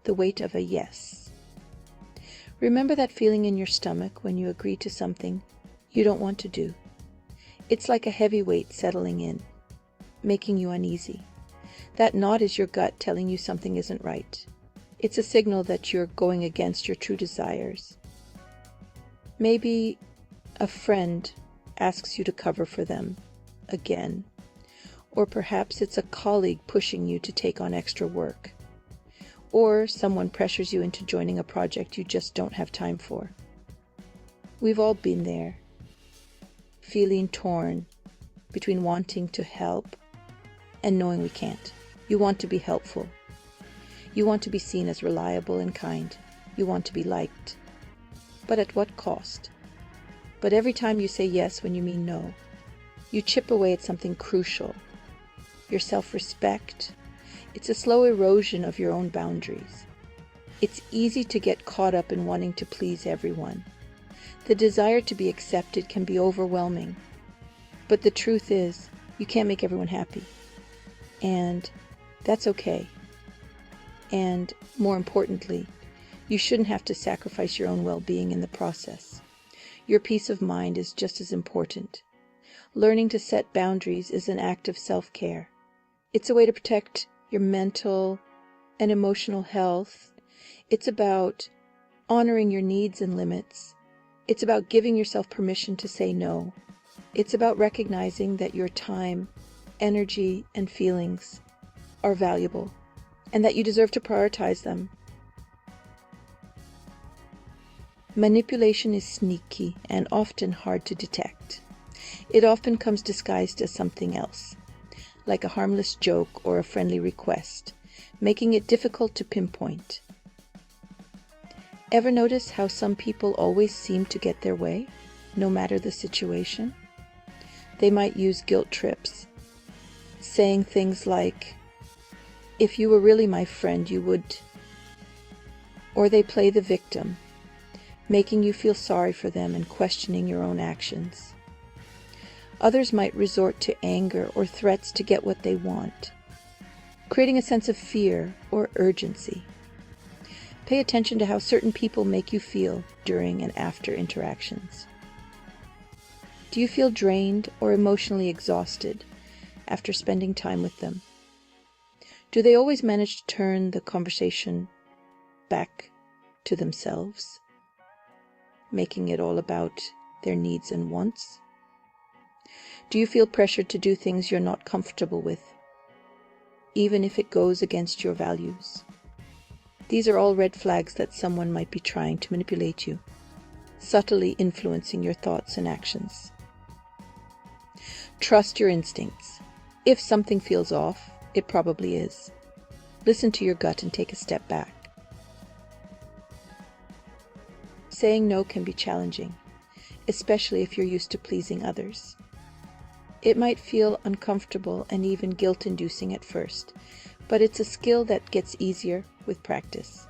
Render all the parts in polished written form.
the weight of a yes. Remember that feeling in your stomach when you agree to something you don't want to do. It's like a heavy weight settling in, making you uneasy. That knot is your gut telling you something isn't right. It's a signal that you're going against your true desires. Maybe a friend asks you to cover for them again, or perhaps it's a colleague pushing you to take on extra work, or someone pressures you into joining a project you just don't have time for. We've all been there, feeling torn between wanting to help and knowing we can't. You want to be helpful. You want to be seen as reliable and kind. You want to be liked. But at what cost? But every time you say yes when you mean no, you chip away at something crucial. Your self-respect. It's a slow erosion of your own boundaries. It's easy to get caught up in wanting to please everyone. The desire to be accepted can be overwhelming. But the truth is, you can't make everyone happy. And that's okay. And more importantly, you shouldn't have to sacrifice your own well-being in the process. Your peace of mind is just as important. Learning to set boundaries is an act of self-care. It's a way to protect your mental and emotional health. It's about honoring your needs and limits. It's about giving yourself permission to say no. It's about recognizing that your time, energy, and feelings are valuable, and that you deserve to prioritize them. Manipulation is sneaky and often hard to detect. It often comes disguised as something else, like a harmless joke or a friendly request, making it difficult to pinpoint. Ever notice how some people always seem to get their way, no matter the situation? They might use guilt trips, saying things like, "If you were really my friend, you would," or they play the victim, making you feel sorry for them and questioning your own actions. Others might resort to anger or threats to get what they want, creating a sense of fear or urgency. Pay attention to how certain people make you feel during and after interactions. Do you feel drained or emotionally exhausted after spending time with them? Do they always manage to turn the conversation back to themselves, making it all about their needs and wants? Do you feel pressured to do things you're not comfortable with, even if it goes against your values? These are all red flags that someone might be trying to manipulate you, subtly influencing your thoughts and actions. Trust your instincts. If something feels off, it probably is. Listen to your gut and take a step back. Saying no can be challenging, especially if you're used to pleasing others. It might feel uncomfortable and even guilt-inducing at first, but it's a skill that gets easier with practice.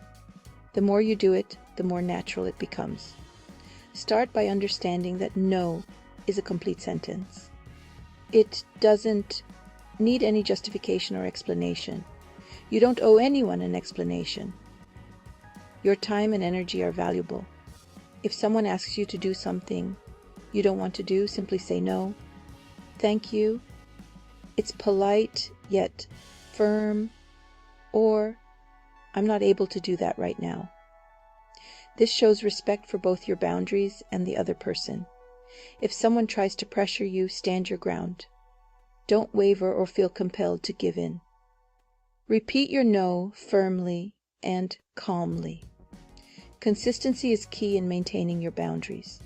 The more you do it, the more natural it becomes. Start by understanding that no is a complete sentence. It doesn't need any justification or explanation. You don't owe anyone an explanation. Your time and energy are valuable. If someone asks you to do something you don't want to do, simply say no. Thank you. It's polite yet firm, or I'm not able to do that right now. This shows respect for both your boundaries and the other person. If someone tries to pressure you, stand your ground. Don't waver or feel compelled to give in. Repeat your no firmly and calmly. Consistency is key in maintaining your boundaries.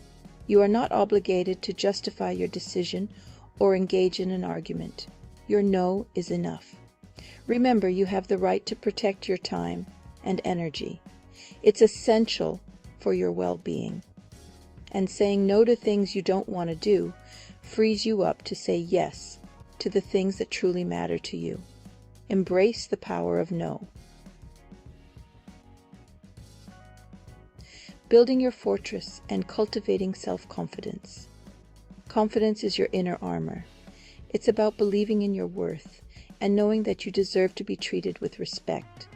You are not obligated to justify your decision or engage in an argument. Your no is enough. Remember, you have the right to protect your time and energy. It's essential for your well-being. And saying no to things you don't want to do frees you up to say yes to the things that truly matter to you. Embrace the power of no. Building your fortress and cultivating self-confidence. Confidence is your inner armor. It's about believing in your worth and knowing that you deserve to be treated with respect.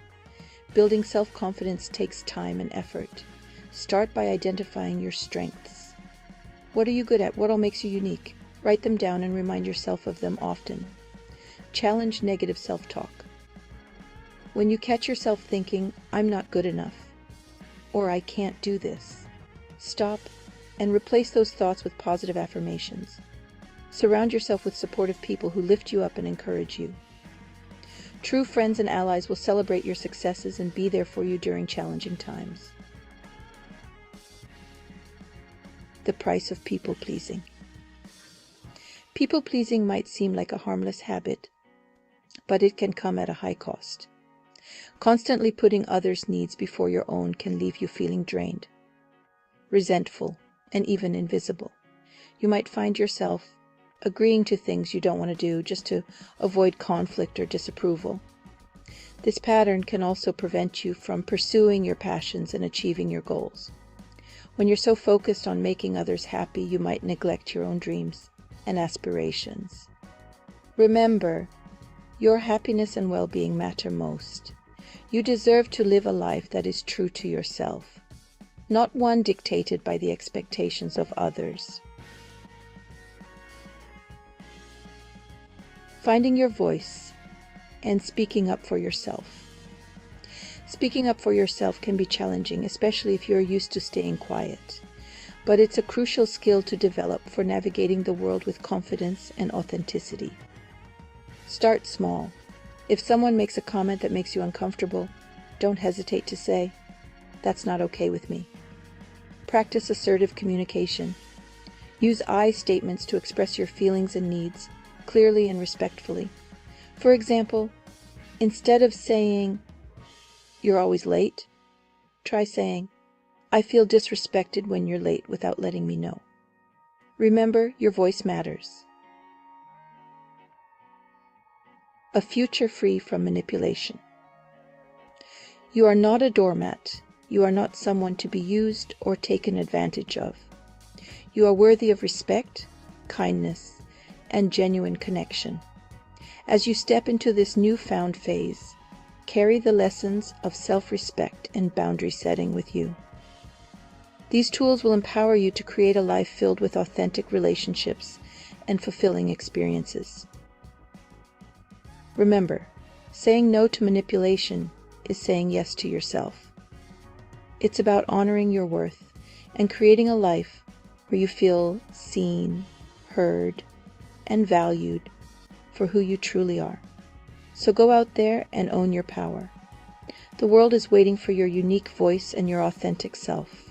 Building self-confidence takes time and effort. Start by identifying your strengths. What are you good at? What all makes you unique? Write them down and remind yourself of them often. Challenge negative self-talk. When you catch yourself thinking, "I'm not good enough," or "I can't do this," stop and replace those thoughts with positive affirmations. Surround yourself with supportive people who lift you up and encourage you. True friends and allies will celebrate your successes and be there for you during challenging times. The price of people-pleasing. People-pleasing might seem like a harmless habit, but it can come at a high cost. Constantly putting others' needs before your own can leave you feeling drained, resentful, and even invisible. You might find yourself agreeing to things you don't want to do just to avoid conflict or disapproval. This pattern can also prevent you from pursuing your passions and achieving your goals. When you're so focused on making others happy, you might neglect your own dreams and aspirations. Remember, your happiness and well-being matter most. You deserve to live a life that is true to yourself, not one dictated by the expectations of others. Finding your voice and speaking up for yourself. Speaking up for yourself can be challenging, especially if you're used to staying quiet. But it's a crucial skill to develop for navigating the world with confidence and authenticity. Start small. If someone makes a comment that makes you uncomfortable, don't hesitate to say, "That's not okay with me." Practice assertive communication. Use I statements to express your feelings and needs clearly and respectfully. For example, instead of saying, "You're always late," try saying, "I feel disrespected when you're late without letting me know." Remember, your voice matters. A future free from manipulation. You are not a doormat. You are not someone to be used or taken advantage of. You are worthy of respect, kindness, and genuine connection. As you step into this newfound phase, carry the lessons of self-respect and boundary setting with you. These tools will empower you to create a life filled with authentic relationships and fulfilling experiences. Remember, saying no to manipulation is saying yes to yourself. It's about honoring your worth and creating a life where you feel seen, heard, and valued for who you truly are. So go out there and own your power. The world is waiting for your unique voice and your authentic self.